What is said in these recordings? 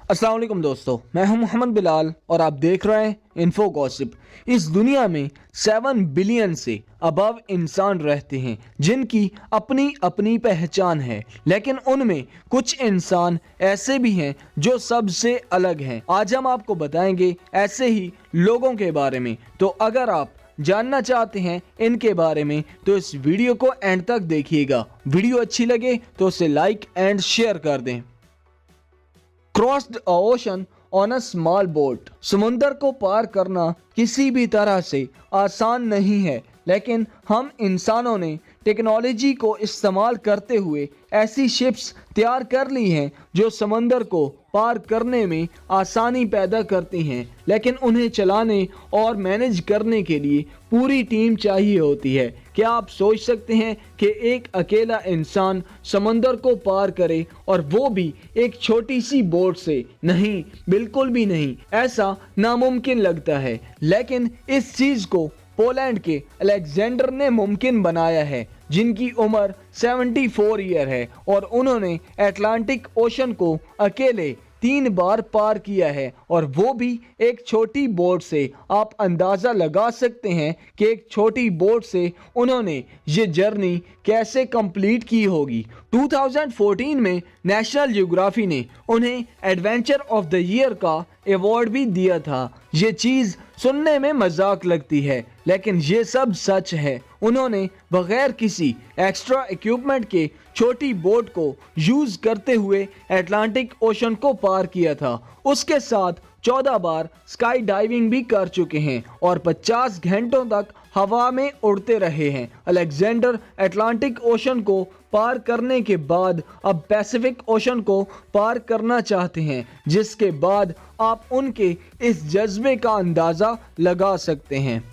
अस्सलाम वालेकुम दोस्तों, मैं हूं मोहम्मद बिलाल और आप देख रहे हैं इन्फो गॉसिप। इस दुनिया में 7 बिलियन से अबव इंसान रहते हैं जिनकी अपनी अपनी पहचान है, लेकिन उनमें कुछ इंसान ऐसे भी हैं जो सबसे अलग हैं। आज हम आपको बताएंगे ऐसे ही लोगों के बारे में। तो अगर आप जानना चाहते हैं इनके बारे में तो इस वीडियो को एंड तक देखिएगा। वीडियो अच्छी लगे तो उसे लाइक एंड शेयर कर दें। Crossed ocean on a small boat. समुंदर को पार करना किसी भी तरह से आसान नहीं है, लेकिन हम इंसानों ने टेक्नोलॉजी को इस्तेमाल करते हुए ऐसी शिप्स तैयार कर ली हैं जो समंदर को पार करने में आसानी पैदा करती हैं, लेकिन उन्हें चलाने और मैनेज करने के लिए पूरी टीम चाहिए होती है। क्या आप सोच सकते हैं कि एक अकेला इंसान समंदर को पार करे, और वो भी एक छोटी सी बोट से? नहीं, बिल्कुल भी नहीं। ऐसा नामुमकिन लगता है, लेकिन इस चीज को पोलैंड के अलेक्जेंडर ने मुमकिन बनाया है, जिनकी उम्र 74 ईयर है और उन्होंने अटलांटिक ओशन को अकेले 3 बार पार किया है, और वो भी एक छोटी बोट से। आप अंदाज़ा लगा सकते हैं कि एक छोटी बोट से उन्होंने ये जर्नी कैसे कंप्लीट की होगी। 2014 में नेशनल ज्योग्राफी ने उन्हें एडवेंचर ऑफ द ईयर का अवार्ड भी दिया था। ये चीज़ सुनने में मजाक लगती है, लेकिन ये सब सच है। उन्होंने बगैर किसी एक्स्ट्रा इक्विपमेंट के छोटी बोट को यूज करते हुए अटलांटिक ओशन को पार किया था। उसके साथ 14 बार स्काई डाइविंग भी कर चुके हैं और 50 घंटों तक हवा में उड़ते रहे हैं। अलेक्जेंडर अटलांटिक ओशन को पार करने के बाद अब पैसिफिक ओशन को पार करना चाहते हैं, जिसके बाद आप उनके इस जज्बे का अंदाज़ा लगा सकते हैं।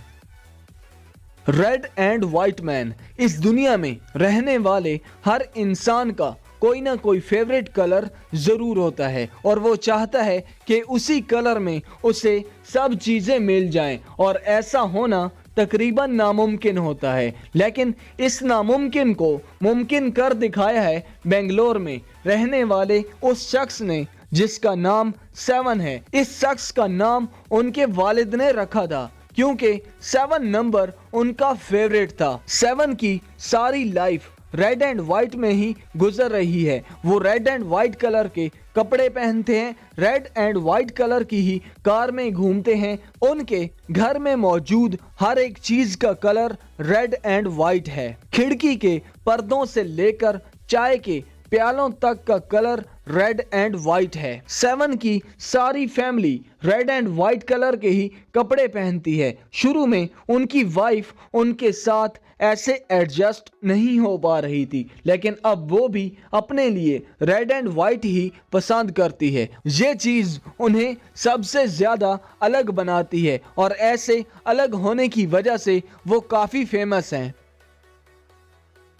Red and white man. इस दुनिया में रहने वाले हर इंसान का कोई ना कोई फेवरेट कलर ज़रूर होता है, और वो चाहता है कि उसी कलर में उसे सब चीज़ें मिल जाएं, और ऐसा होना तकरीबन नामुमकिन होता है। लेकिन इस नामुमकिन को मुमकिन कर दिखाया है बेंगलोर में रहने वाले उस शख्स ने, जिसका नाम 7 है। इस शख्स का नाम उनके वालिद ने रखा था क्योंकि 7 नंबर उनका फेवरेट था। 7 की सारी लाइफ रेड एंड वाइट में ही गुजर रही है। वो रेड एंड वाइट कलर के कपड़े पहनते हैं, रेड एंड वाइट कलर की ही कार में घूमते हैं। उनके घर में मौजूद हर एक चीज का कलर रेड एंड वाइट है। खिड़की के पर्दों से लेकर चाय के प्यालों तक का कलर रेड एंड वाइट है। 7 की सारी family red and white colour के ही कपड़े पहनती है। शुरू में उनकी वाइफ उनके साथ ऐसे एडजस्ट नहीं हो पा रही थी, लेकिन अब वो भी अपने लिए रेड एंड वाइट ही पसंद करती है। ये चीज़ उन्हें सबसे ज़्यादा अलग बनाती है, और ऐसे अलग होने की वजह से वो काफ़ी फेमस हैं।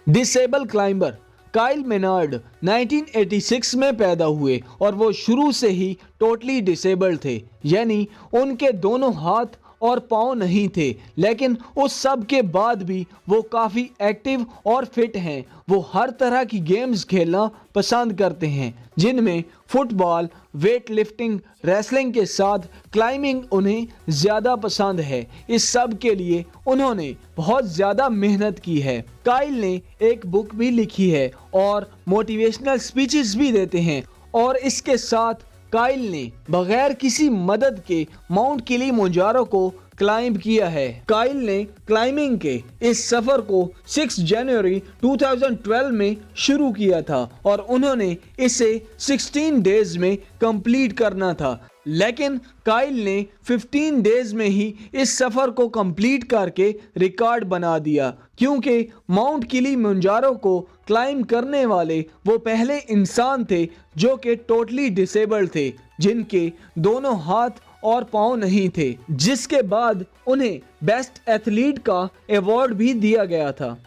Disable climber. काइल मेनार्ड 1986 में पैदा हुए और वो शुरू से ही टोटली डिसेबल्ड थे, यानी उनके दोनों हाथ और पाँव नहीं थे, लेकिन उस सब के बाद भी वो काफ़ी एक्टिव और फिट हैं। वो हर तरह की गेम्स खेलना पसंद करते हैं, जिनमें फुटबॉल, वेट लिफ्टिंग, रेसलिंग के साथ क्लाइंबिंग उन्हें ज़्यादा पसंद है। इस सब के लिए उन्होंने बहुत ज़्यादा मेहनत की है। काइल ने एक बुक भी लिखी है और मोटिवेशनल स्पीचेस भी देते हैं, और इसके साथ काइल ने बगैर किसी मदद के माउंट किलिमंजारो को क्लाइंब किया है। काइल ने क्लाइंबिंग के इस सफ़र को 6 जनवरी 2012 में शुरू किया था, और उन्होंने इसे 16 डेज में कंप्लीट करना था, लेकिन काइल ने 15 डेज में ही इस सफ़र को कंप्लीट करके रिकॉर्ड बना दिया, क्योंकि माउंट किलिमंजारो को क्लाइंब करने वाले वो पहले इंसान थे जो कि टोटली डिसेबल्ड थे, जिनके दोनों हाथ और पाँव नहीं थे, जिसके बाद उन्हें बेस्ट एथलीट का अवार्ड भी दिया गया था।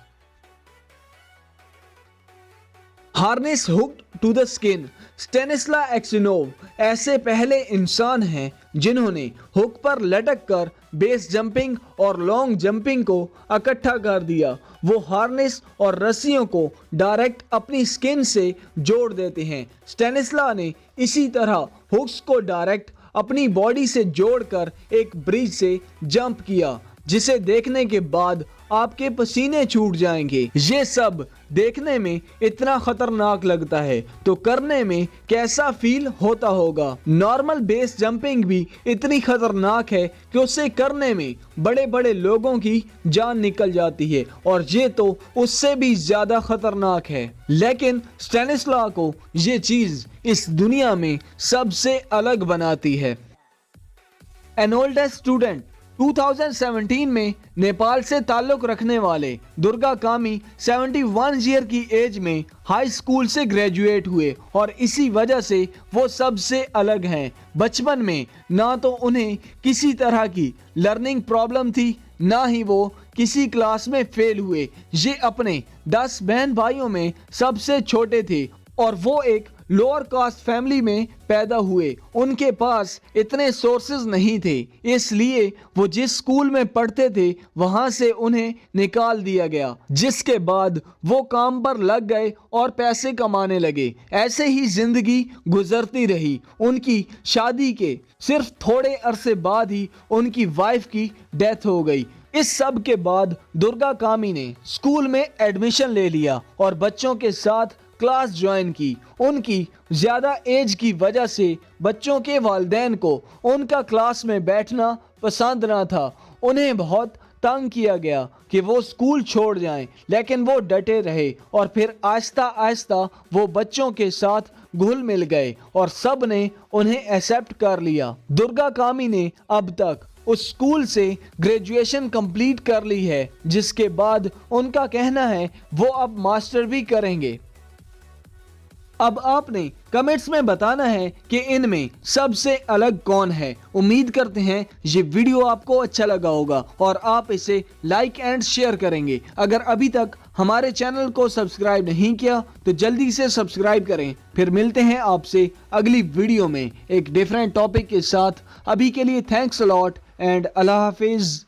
Harness hooked to the skin. Stanislav Aksenov ऐसे पहले इंसान हैं जिन्होंने हुक पर लटक कर बेस जंपिंग और लॉन्ग जंपिंग को इकट्ठा कर दिया। वो हार्नेस और रस्सियों को डायरेक्ट अपनी स्किन से जोड़ देते हैं। स्टैनिस्ला ने इसी तरह हुक्स को डायरेक्ट अपनी बॉडी से जोड़कर एक ब्रिज से जंप किया, जिसे देखने के बाद आपके पसीने छूट जाएंगे। ये सब देखने में इतना खतरनाक लगता है तो करने में कैसा फील होता होगा। नॉर्मल बेस जंपिंग भी इतनी खतरनाक है कि उसे करने में बड़े बड़े लोगों की जान निकल जाती है, और ये तो उससे भी ज्यादा खतरनाक है। लेकिन स्टैनिस्ला को ये चीज इस दुनिया में सबसे अलग बनाती है। एन ओल्डेस्ट स्टूडेंट 2017 में नेपाल से ताल्लुक रखने वाले दुर्गा कामी 71 ईयर की एज में हाई स्कूल से ग्रेजुएट हुए, और इसी वजह से वो सबसे अलग हैं। बचपन में ना तो उन्हें किसी तरह की लर्निंग प्रॉब्लम थी, ना ही वो किसी क्लास में फेल हुए। ये अपने 10 बहन भाइयों में सबसे छोटे थे, और वो एक लोअर कास्ट फैमिली में पैदा हुए। उनके पास इतने सोर्सेज नहीं थे, इसलिए वो जिस स्कूल में पढ़ते थे वहां से उन्हें निकाल दिया गया, जिसके बाद वो काम पर लग गए और पैसे कमाने लगे। ऐसे ही जिंदगी गुजरती रही। उनकी शादी के सिर्फ थोड़े अरसे बाद ही उनकी वाइफ की डेथ हो गई। इस सब के बाद दुर्गा कामी ने स्कूल में एडमिशन ले लिया और बच्चों के साथ क्लास ज्वाइन की। उनकी ज़्यादा एज की वजह से बच्चों के वालिदैन को उनका क्लास में बैठना पसंद ना था। उन्हें बहुत तंग किया गया कि वो स्कूल छोड़ जाएं, लेकिन वो डटे रहे, और फिर आहिस्ता आहिस्ता वो बच्चों के साथ घुल मिल गए और सब ने उन्हें एक्सेप्ट कर लिया। दुर्गा कामी ने अब तक उस स्कूल से ग्रेजुएशन कंप्लीट कर ली है, जिसके बाद उनका कहना है वो अब मास्टर भी करेंगे। अब आपने कमेंट्स में बताना है कि इनमें सबसे अलग कौन है। उम्मीद करते हैं ये वीडियो आपको अच्छा लगा होगा और आप इसे लाइक एंड शेयर करेंगे। अगर अभी तक हमारे चैनल को सब्सक्राइब नहीं किया तो जल्दी से सब्सक्राइब करें। फिर मिलते हैं आपसे अगली वीडियो में एक डिफरेंट टॉपिक के साथ। अभी के लिए thanks a lot and Allah Hafiz.